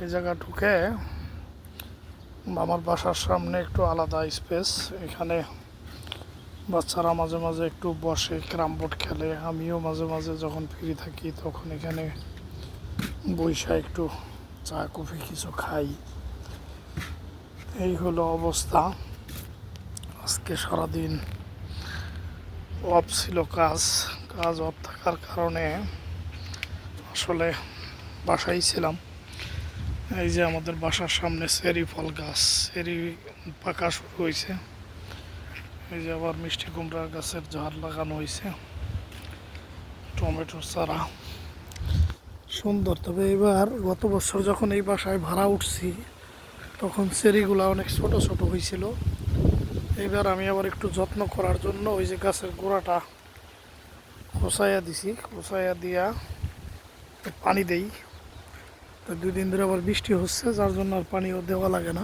এই জায়গা ঢুকে আমার বাসার সামনে একটু আলাদা স্পেস। এখানে বাচ্চারা মাঝে মাঝে একটু বসে ক্যারাম বোর্ড খেলে, আমিও মাঝে মাঝে যখন ফ্রি থাকি তখন এখানে বইসা একটু চা কফি কিছু খাই। এই হলো অবস্থা। আজকে সারাদিন অফ ছিল, কাজ অফ থাকার কারণে আসলে বাসায় ছিলাম। এই যে আমাদের বাসার সামনে চেরি ফল গাছ, চেরি পাকা শুরু হয়েছে। এই যে আবার মিষ্টি কুমড়া গাছের ঝাড় লাগানো হয়েছে, টমেটোর চারা সুন্দর। তবে এবার গত বছর যখন এই বাসায় ভাড়া উঠছি তখন চেরিগুলা অনেক ছোট ছোট হয়েছিল। এবার আমি আবার একটু যত্ন করার জন্য ওই যে গাছের গোড়াটা খোসাইয়া দিছি, খোসাইয়া দিয়া পানি দেই। তো 2 দিন ধরে আবার বৃষ্টি হচ্ছে, যার জন্য আর পানিও দেওয়া লাগে না।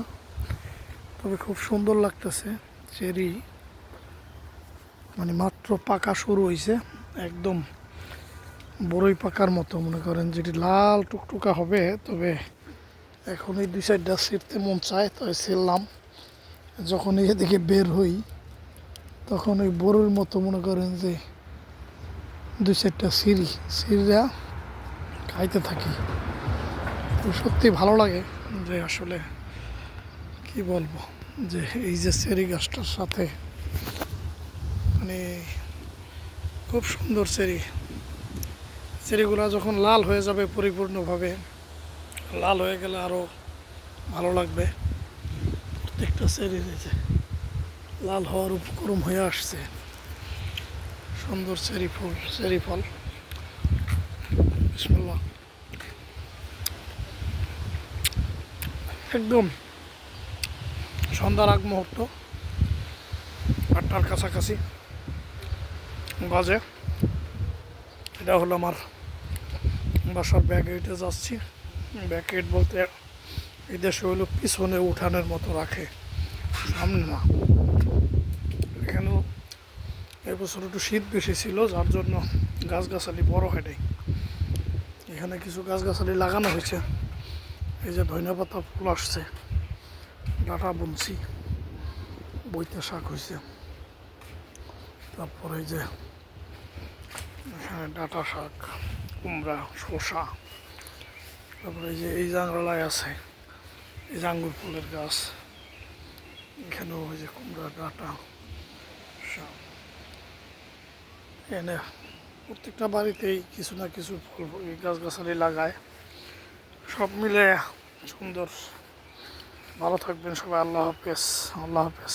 তবে খুব সুন্দর লাগতেছে চেরি, মানে মাত্র পাকা শুরু হয়েছে, একদম বড়ই পাকার মতো মনে করেন, যেটি লাল টুকটুকা হবে। তবে এখন এই 2-4টা ছিঁড়তে মন চায়, তাই ছিঁড়লাম। যখন এদিকে বের হই তখন ওই বড়ির মতো মনে করেন যে 2-4টা ছিঁড়া খাইতে থাকি। তো সত্যি ভালো লাগে যে আসলে কি বলবো, যে এই যে চেরি গাছটার সাথে মানে খুব সুন্দর চেরিগুলা যখন লাল হয়ে যাবে পরিপূর্ণভাবে, লাল হয়ে গেলে আরও ভালো লাগবে। প্রত্যেকটা চেরি রয়েছে লাল হওয়ার উপক্রম হয়ে আসছে, সুন্দর চেরি ফল। বিসমিল্লাহ। একদম সন্ধ্যার আগ মুহূর্ত, 8টার কাছাকাছি বাজে। এটা হলো আমার বাসার ব্যাক গেটে যাচ্ছি। ব্যাক গেট বলতে এই দেশে হলো পিছনে উঠানের মতো রাখে, সামনে না। এখানেও এবছর একটু শীত বেশি ছিল, যার জন্য গাছগাছালি বড় হয় নাই। এখানে কিছু গাছগাছালি লাগানো হয়েছে। এই যে ধনিয়া পাতা ফুল আসছে, ডাঁটা বুনছি, বইতে শাক হয়েছে। তারপরে এই যে এখানে ডাঁটা শাক, কুমড়া, শসা। তারপরে এই যে এই জাংলায় আছে এই যে আঙ্গুর ফুলের গাছ। এখানেও ওই যে কুমড়া, ডাঁটা শাক। এনে প্রত্যেকটা বাড়িতেই কিছু না কিছু ফল গাছগাছালি লাগায়। সব মিলে সুন্দর। ভালো থাকবেন সবাই। আল্লাহ হাফেজ। আল্লাহ হাফেজ।